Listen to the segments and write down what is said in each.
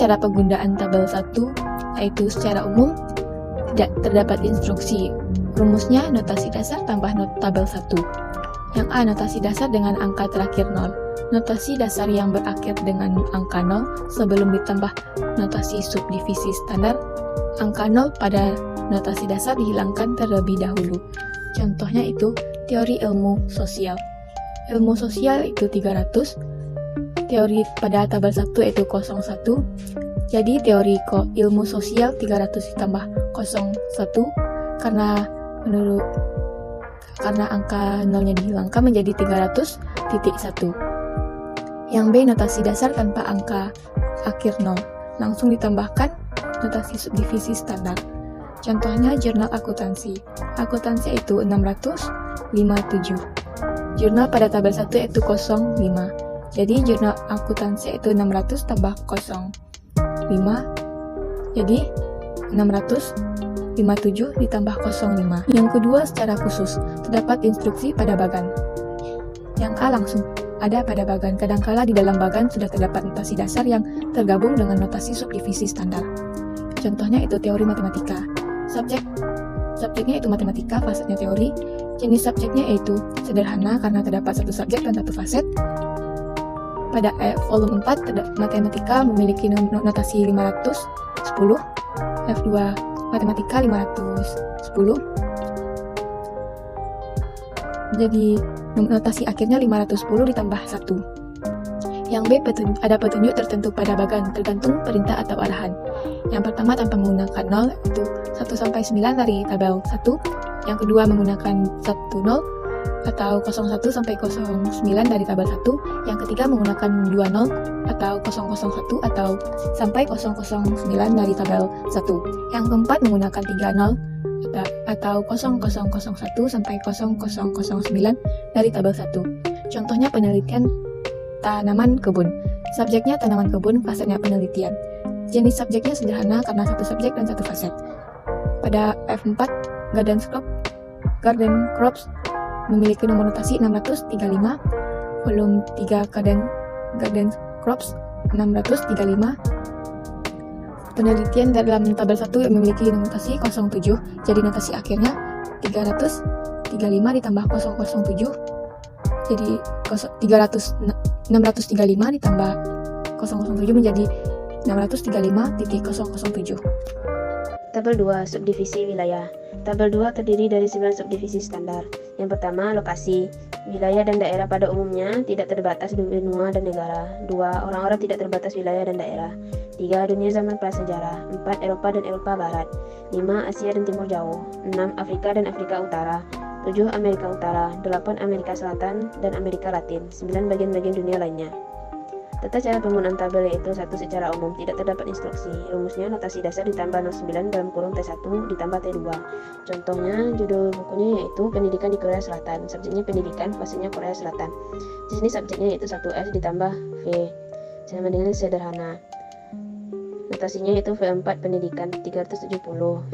cara penggunaan tabel 1, yaitu secara umum tidak terdapat instruksi. Rumusnya notasi dasar tambah tabel 1. Yang A, notasi dasar dengan angka terakhir 0. Notasi dasar yang berakhir dengan angka 0 sebelum ditambah notasi subdivisi standar, angka 0 pada notasi dasar dihilangkan terlebih dahulu. Contohnya itu teori ilmu sosial. Ilmu sosial itu 300, teori pada tabel 1 itu 01. Jadi teori ilmu sosial 300 ditambah 01 karena angka 0-nya dihilangkan menjadi 300.1. Yang B, notasi dasar tanpa angka akhir 0. Langsung ditambahkan notasi subdivisi standar. Contohnya jurnal akuntansi. Akuntansi itu 657. Jurnal pada tabel 1 itu 05. Jadi jurnal akuntansi itu 600 tambah 05. Jadi 657 ditambah 05. Yang kedua, secara khusus, terdapat instruksi pada bagan. Yang A, langsung ada pada bagan. Kadangkala di dalam bagan sudah terdapat notasi dasar yang tergabung dengan notasi subdivisi standar. Contohnya itu teori matematika. Subjeknya itu matematika, fasetnya teori. Jenis subjeknya yaitu sederhana karena terdapat satu subjek dan satu faset. Pada volume 4, matematika memiliki notasi 510, F2 matematika 510. Jadi notasi akhirnya 510 ditambah 1. Yang B, ada petunjuk tertentu pada bagan tergantung perintah atau arahan. Yang pertama tanpa menggunakan 0 itu 1-9 dari tabel 1. Yang kedua menggunakan 10 atau 01-09 dari tabel 1. Yang ketiga menggunakan 20 atau 001 atau sampai 009 dari tabel 1. Yang keempat menggunakan 30 atau 0001 sampai 0009 dari tabel 1. Contohnya penelitian tanaman kebun. Subjeknya tanaman kebun, fasetnya penelitian. Jenis subjeknya sederhana karena satu subjek dan satu faset. Pada F4, Garden Crops memiliki nomor notasi 635, volume 3 Garden Crops 635. Penelitian dalam tabel 1 memiliki nomor notasi 07, jadi notasi akhirnya 335 ditambah 007, jadi 635 ditambah 007 menjadi 635.007. Tabel 2, subdivisi wilayah. Tabel 2 terdiri dari 9 subdivisi standar. Yang pertama, lokasi. Wilayah dan daerah pada umumnya tidak terbatas di benua dan negara. 2. Orang-orang tidak terbatas wilayah dan daerah. 3. Dunia zaman prasejarah. 4. Eropa dan Eropa Barat. 5. Asia dan Timur Jauh. 6. Afrika dan Afrika Utara. 7. Amerika Utara. 8. Amerika Selatan dan Amerika Latin. 9. Bagian-bagian dunia lainnya. Tata cara penggunaan tabel yaitu 1. Secara umum, tidak terdapat instruksi. Rumusnya notasi dasar ditambah 09 dalam kurung T1 ditambah T2. Contohnya, judul bukunya yaitu Pendidikan di Korea Selatan. Subjeknya pendidikan, fasetnya Korea Selatan. Di sini subjeknya yaitu 1F ditambah V sama dengan sederhana. Notasinya yaitu V4 pendidikan 370,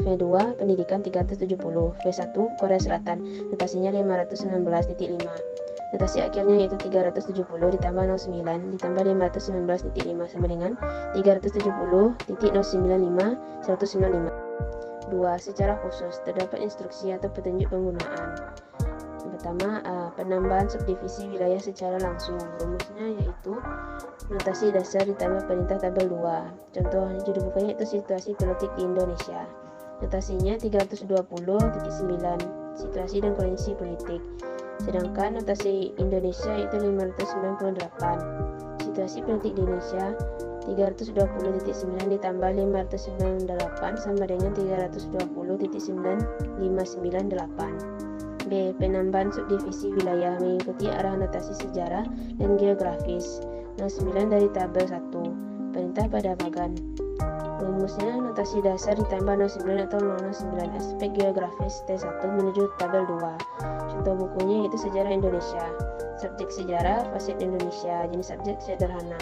V2 pendidikan 370, V1 Korea Selatan. Notasinya 519.5. Notasi akhirnya yaitu 370 ditambah 09 ditambah 519.5 sama dengan 370.095 195. 2. Secara khusus, terdapat instruksi atau petunjuk penggunaan. Yang pertama, penambahan subdivisi wilayah secara langsung. Rumusnya yaitu notasi dasar ditambah perintah tabel 2. Contoh judul bukunya itu situasi politik di Indonesia. Notasinya 320.9, situasi dan kondisi politik. Sedangkan notasi Indonesia itu 598. Situasi politik di Indonesia 320.9 ditambah 598 sama dengan 320.9598. B. Penambahan subdivisi wilayah mengikuti arah notasi sejarah dan geografis. 09 dari tabel 1. Perintah pada bagan. Rumusnya notasi dasar ditambah 09 atau 09 aspek geografis T1 menuju tabel 2. Contoh bukunya yaitu Sejarah Indonesia. Subjek sejarah, faset Indonesia, jenis subjek sederhana.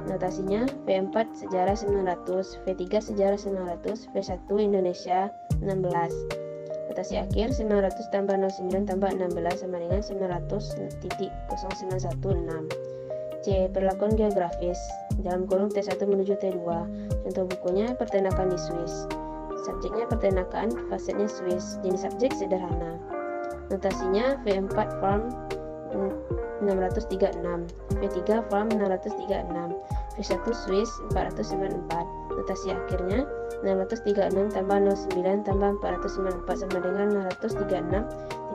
Notasinya V4 sejarah 900, V3 sejarah 900, V1 Indonesia 16. Notasi akhir 900 tambah 09 tambah 16 sama dengan 900.0916. C. Perlakuan geografis dalam kurung T1 menuju T2. Contoh bukunya Peternakan di Swiss. Subjeknya peternakan, fasetnya Swiss. Jenis subjek sederhana. Notasinya V4 Farm 636, V3 Farm 636, V1 Swiss 494. Notasi akhirnya 636 tambah 09 tambah 494 sama dengan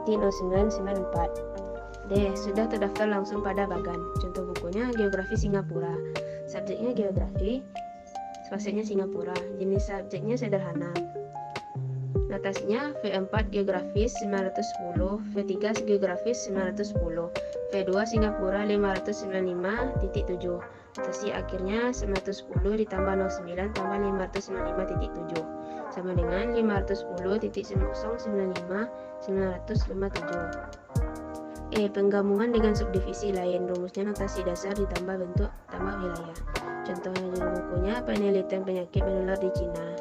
636.0994. D. Sudah terdaftar langsung pada bagan. Contoh bukunya Geografi Singapura. Subjeknya geografi, fasetnya Singapura. Jenis subjeknya sederhana. Notasinya V4 geografis 910, V3 geografis 910, V2 Singapura 595.7. Notasi akhirnya 910 ditambah 09 tambah 595.7 sama dengan 510.095.957. Penggabungan dengan subdivisi lain. Rumusnya notasi dasar ditambah bentuk tambah wilayah. Contohnya di bukunya penelitian penyakit menular di Cina.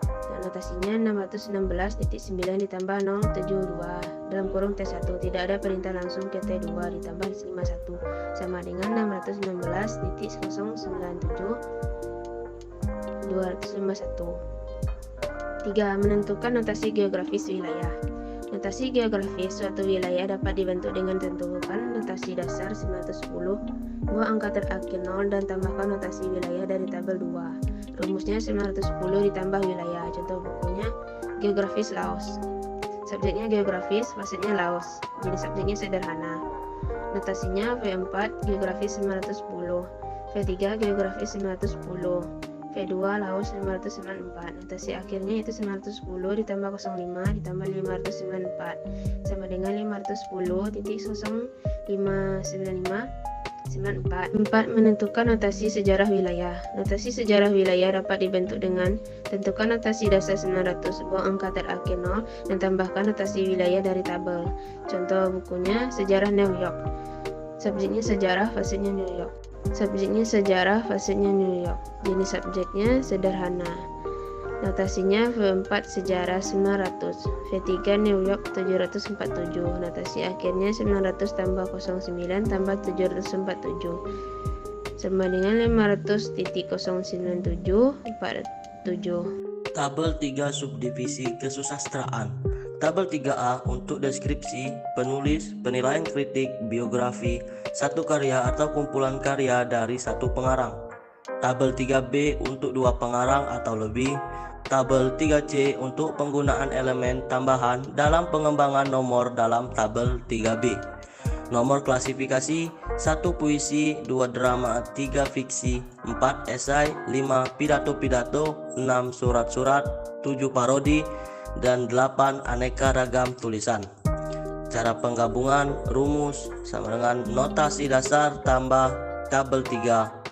Dan notasinya 616.9 ditambah 072 dalam kurung T1. Tidak ada perintah langsung ke T2 ditambah 51 sama dengan 616.097.251. 3. Menentukan notasi geografis wilayah. Notasi geografis suatu wilayah dapat dibentuk dengan tentukan notasi dasar 910, dua angka terakhir 0 dan tambahkan notasi wilayah dari tabel 2. Rumusnya 910 ditambah wilayah. Contoh bukunya Geografis Laos. Subjeknya geografis, fasetnya Laos. Jadi subjeknya sederhana. Notasinya V4 geografis 910, V3 geografis 910, V2 Laos 594. Notasi akhirnya itu 910 ditambah 05 ditambah 594 sama dengan 510.059.594. 4. Menentukan notasi sejarah wilayah. Notasi sejarah wilayah dapat dibentuk dengan tentukan notasi dasar 900, buang angka terakhir 0 dan tambahkan notasi wilayah dari tabel. Contoh bukunya Sejarah New York. Subjeknya sejarah, fasetnya New York. Subjeknya sejarah, fasetnya New York. Jenis subjeknya sederhana. Notasinya V4 sejarah 900, V3 New York 747. Notasi akhirnya 900 tambah 09 tambah 747 sama dengan 500.09747. Tabel 3 subdivisi kesusastraan. Tabel 3A untuk deskripsi, penulis, penilaian kritik, biografi, satu karya atau kumpulan karya dari satu pengarang. Tabel 3B untuk dua pengarang atau lebih. Tabel 3C untuk penggunaan elemen tambahan dalam pengembangan nomor dalam tabel 3B. Nomor klasifikasi 1 puisi, 2 drama, 3 fiksi, 4 esai, 5 pidato-pidato, 6 surat-surat, 7 parodi, dan 8 aneka ragam tulisan. Cara penggabungan rumus sama dengan notasi dasar tambah tabel 3.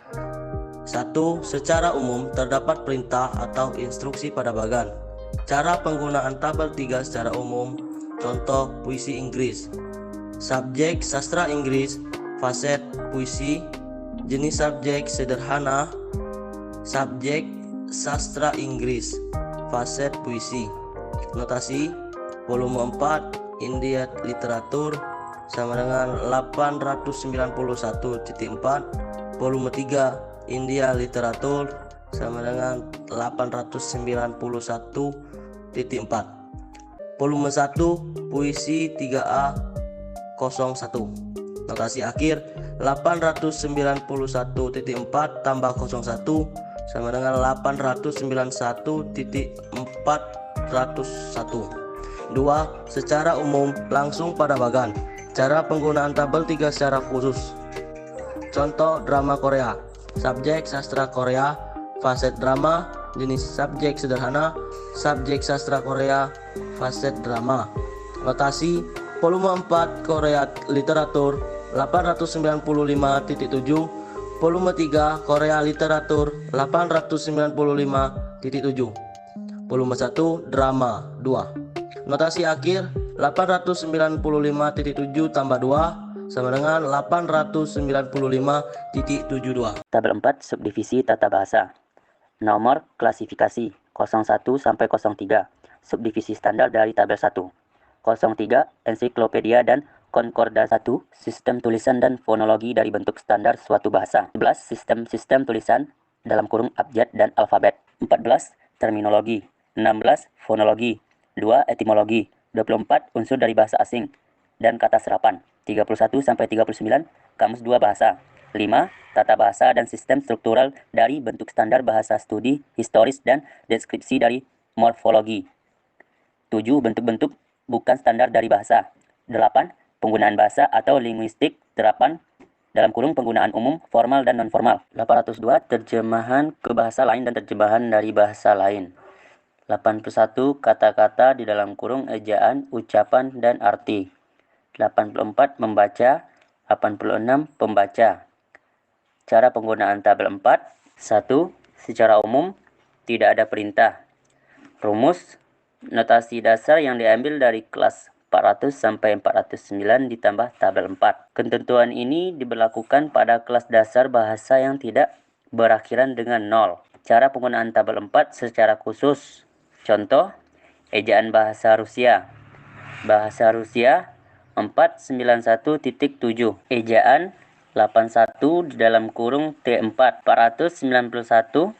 1. Secara umum terdapat perintah atau instruksi pada bagan. Cara penggunaan tabel 3 secara umum. Contoh puisi Inggris. Subjek sastra Inggris, faset puisi, jenis subjek sederhana, subjek sastra Inggris, faset puisi. Notasi volume 4 India Literatur sama dengan 891.4, volume 3 India Literatur sama dengan 891.4, volume 1 Puisi 3A 01. Notasi akhir 891.4 tambah 01 sama dengan 891.401. 2. Secara umum langsung pada bagan. Cara penggunaan tabel 3 secara khusus. Contoh drama Korea. Subjek sastra Korea, faset drama, jenis subjek sederhana, subjek sastra Korea, faset drama. Notasi volume 4 Korea Literatur 895.7, volume 3 Korea Literatur 895.7, volume 1 drama 2. Notasi akhir 895.7 tambah 2 sama dengan 895.72. Tabel 4 subdivisi tata bahasa. Nomor klasifikasi 01 sampai 03. Subdivisi standar dari tabel 1. 03 ensiklopedia dan Konkordan 1. Sistem tulisan dan fonologi dari bentuk standar suatu bahasa. 11. Sistem tulisan dalam kurung abjad dan alfabet. 14. Terminologi. 16. Fonologi. 2. Etimologi. 24. Unsur dari bahasa asing dan kata serapan. 31-39. Kamus 2 bahasa. 5. Tata bahasa dan sistem struktural dari bentuk standar bahasa, studi historis dan deskripsi dari morfologi. 7. Bentuk-bentuk bukan standar dari bahasa. 8. Penggunaan bahasa atau linguistik. 8. Dalam kurung penggunaan umum, formal dan non-formal. 802. Terjemahan ke bahasa lain dan terjemahan dari bahasa lain. 81. Kata-kata di dalam kurung ejaan, ucapan, dan arti. 84. Membaca. 86. Pembaca. Cara penggunaan tabel 4. 1. Secara umum, tidak ada perintah. Rumus. Notasi dasar yang diambil dari kelas 400 sampai 409 ditambah tabel 4. Ketentuan ini diberlakukan pada kelas dasar bahasa yang tidak berakhiran dengan 0. Cara penggunaan tabel 4 secara khusus. Contoh, ejaan bahasa Rusia. Bahasa Rusia 491.7. Ejaan 81 di dalam kurung T4. 491.7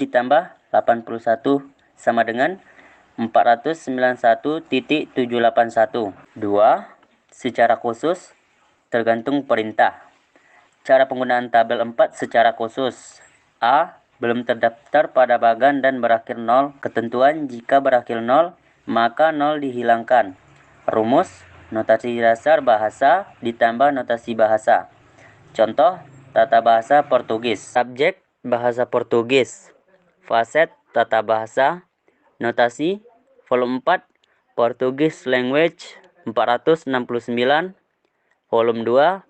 ditambah 81 sama dengan 491.781. 2. Secara khusus tergantung perintah. Cara penggunaan tabel 4 secara khusus. A. Belum terdaftar pada bagan dan berakhir 0. Ketentuan jika berakhir 0, maka 0 dihilangkan. Rumus. Notasi dasar bahasa ditambah notasi bahasa. Contoh, tata bahasa Portugis. Subjek bahasa Portugis. Faset tata bahasa. Notasi volume 4 Portuguese Language 469. Volume 2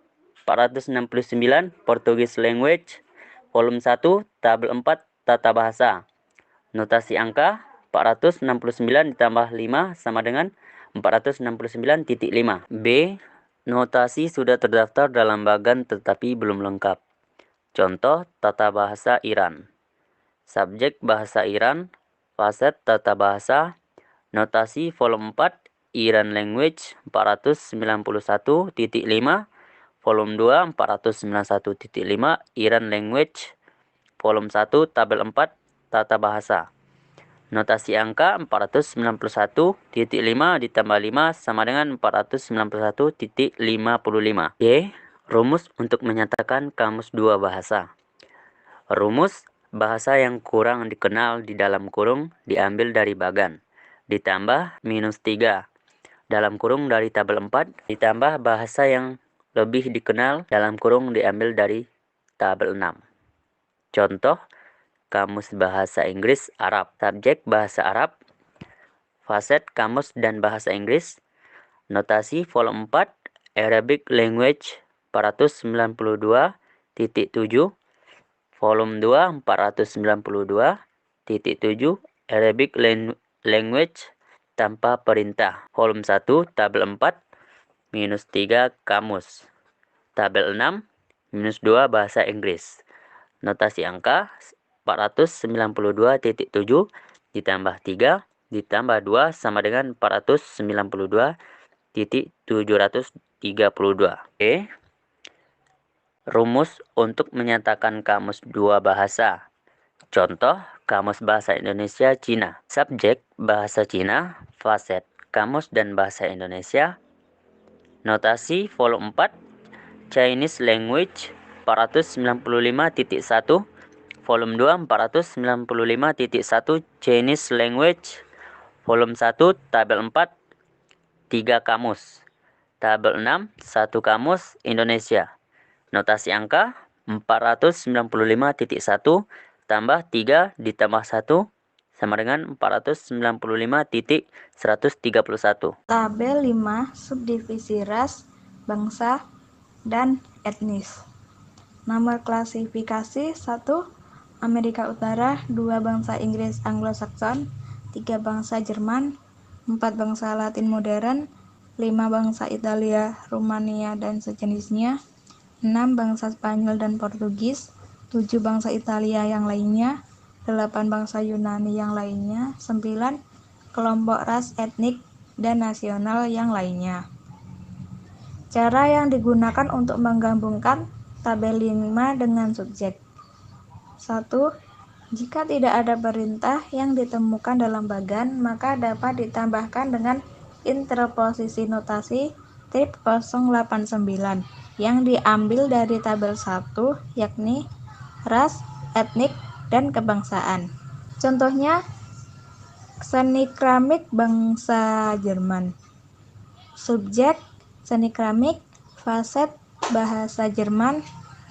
469 Portuguese Language. Volume 1 tabel 4 tata bahasa. Notasi angka 469 ditambah 5 sama dengan 469.5. B. Notasi sudah terdaftar dalam bagan tetapi belum lengkap. Contoh, tata bahasa Iran. Subjek bahasa Iran. Faset tata bahasa. Notasi volume 4 Iran Language 491.5. Volume 2 491.5 Iran Language. Volume 1 tabel 4 tata bahasa. Notasi angka 491.5 ditambah 5 sama dengan 491.55. Y. Rumus untuk menyatakan kamus 2 bahasa. Rumus bahasa yang kurang dikenal di dalam kurung diambil dari bagan. Ditambah -3 dalam kurung dari tabel 4. Ditambah bahasa yang lebih dikenal dalam kurung diambil dari tabel 6. Contoh, kamus bahasa Inggris Arab. Subjek bahasa Arab. Faset kamus dan bahasa Inggris. Notasi volume 4 Arabic Language 492.7. Volume 2 492.7 Arabic Language tanpa perintah. Volume 1 tabel 4 -3 kamus. Tabel 6 -2 bahasa Inggris. Notasi angka 492.7 ditambah 3 ditambah 2 sama dengan 492.732. Oke. Rumus untuk menyatakan kamus 2 bahasa. Contoh, kamus bahasa Indonesia Cina. Subjek bahasa Cina. Faset kamus dan bahasa Indonesia. Notasi volume 4 Chinese Language 495.1. Volume 2 495.1 Chinese Language. Volume 1 tabel 4 3 kamus. Tabel 6 1 kamus Indonesia. Notasi angka 495.1 tambah 3 ditambah 1 sama dengan 495.131. Tabel 5 subdivisi ras, bangsa, dan etnis. Nomor klasifikasi 1 Amerika Utara, 2 bangsa Inggris Anglo-Saxon, 3 bangsa Jerman, 4 bangsa Latin modern, 5 bangsa Italia, Rumania, dan sejenisnya, 6 bangsa Spanyol dan Portugis, 7 bangsa Italia yang lainnya, 8 bangsa Yunani yang lainnya, 9 kelompok ras etnik dan nasional yang lainnya. Cara yang digunakan untuk menggabungkan tabel 5 dengan subjek. 1. Jika tidak ada perintah yang ditemukan dalam bagan, maka dapat ditambahkan dengan interposisi notasi strip 089 yang diambil dari tabel 1, yakni ras, etnik, dan kebangsaan. Contohnya, seni keramik bangsa Jerman. Subjek, seni keramik, faset, bahasa Jerman,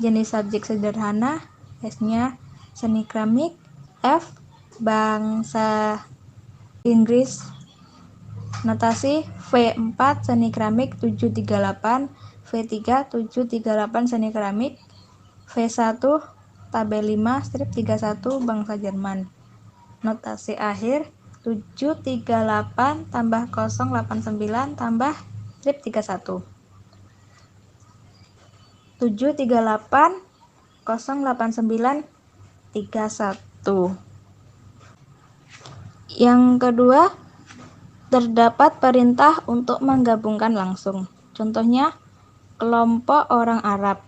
jenis subjek sederhana, S-nya seni keramik, F, bangsa Inggris, notasi V4 seni keramik 738, V3 738 seni keramik, V1 tabel 5 strip 31 bangsa Jerman. Notasi akhir 738 tambah 089 tambah strip 31. 738 089 31. Yang kedua, terdapat perintah untuk menggabungkan langsung. Contohnya, kelompok orang Arab.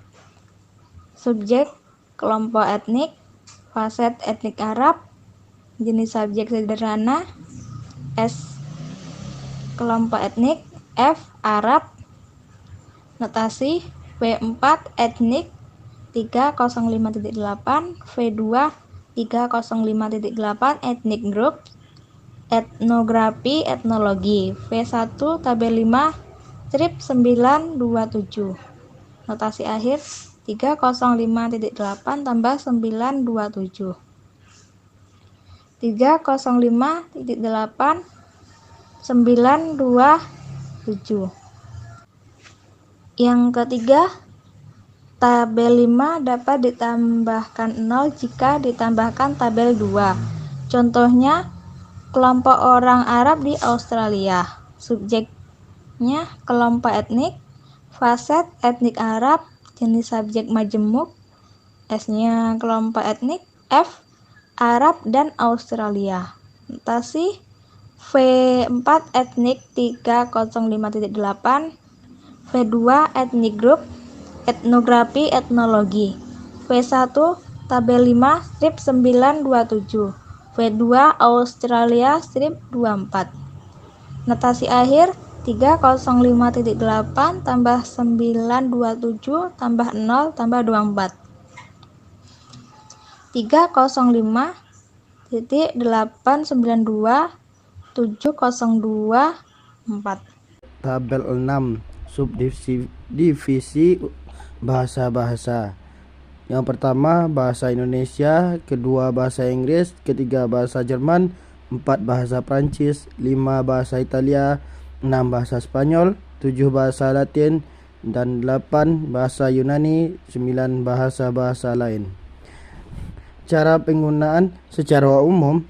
Subjek, kelompok etnik, faset etnik Arab, jenis subjek sederhana, S, kelompok etnik, F, Arab, notasi V4 etnik 305.8, V2 305.8 etnik group, etnografi etnologi, V1 tabel 5 strip 927. Notasi akhir 305.8 tambah 927. 305.8 927. Yang ketiga, tabel 5 dapat ditambahkan 0 jika ditambahkan tabel 2. Contohnya, kelompok orang Arab di Australia. Subjeknya kelompok etnik, faset etnik Arab, jenis subjek majemuk, S-nya kelompok etnik, F, Arab dan Australia. Notasi V4 etnik 305.8, V2 etnik group, etnografi etnologi, V1 tabel 5 strip 927, V2 Australia strip 24. Notasi akhir 305.8 tambah 927 tambah 0 tambah 24. 305.892 7024. Tabel 6 subdivisi bahasa-bahasa. Yang pertama bahasa Indonesia, kedua bahasa Inggris, ketiga bahasa Jerman, 4 bahasa Prancis, 5 bahasa Italia, 6 bahasa Spanyol, 7 bahasa Latin, dan 8 bahasa Yunani, 9 bahasa-bahasa lain. Cara penggunaan secara umum,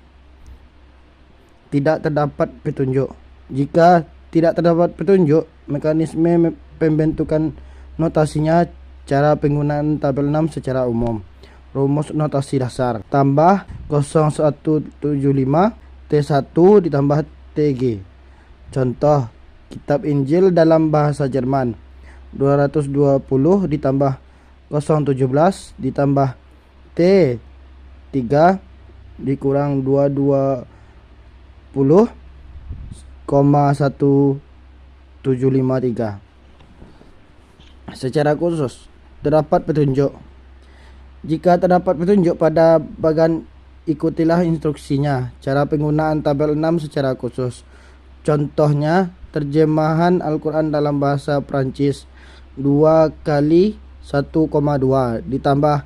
tidak terdapat petunjuk. Jika tidak terdapat petunjuk, mekanisme pembentukan notasinya. Cara penggunaan tabel 6 secara umum. Rumus notasi dasar. Tambah 0175 T1 ditambah TG. Contoh, kitab Injil dalam bahasa Jerman. 220 ditambah 017 ditambah T3 dikurang 220,1753. Secara khusus, terdapat petunjuk. Jika terdapat petunjuk pada bagan, ikutilah instruksinya. Cara penggunaan tabel 6 secara khusus. Contohnya, terjemahan Al-Quran dalam bahasa Prancis. 2 kali 1,2 ditambah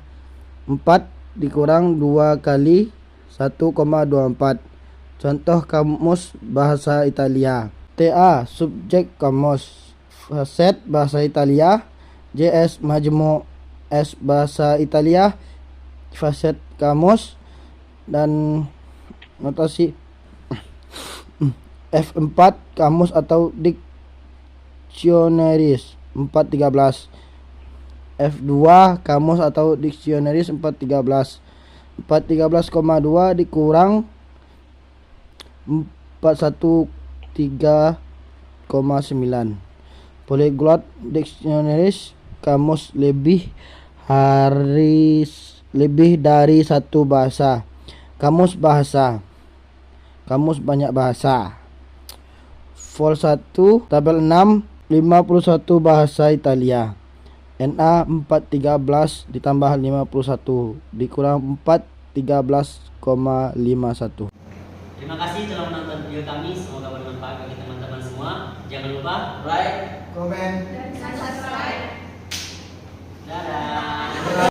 4 dikurang 2 kali 1,24. Contoh kamus bahasa Italia. TA subjek kamus, faset bahasa Italia, JS majemuk, S bahasa Italia, faset kamus, dan notasi F4 kamus atau dictionaries 413. F2 kamus atau dictionaries 413. 413,2 dikurang 413,9. Polyglot Dictionaries, kamus lebih dari satu bahasa. Kamus bahasa, kamus banyak bahasa. Vol 1, tabel 6, 51 bahasa Italia. NA 413 ditambah 51 dikurang 4, 13,51. Terima kasih telah menonton video kami, semoga bermanfaat bagi teman-teman semua. Jangan lupa like, comment, dan subscribe.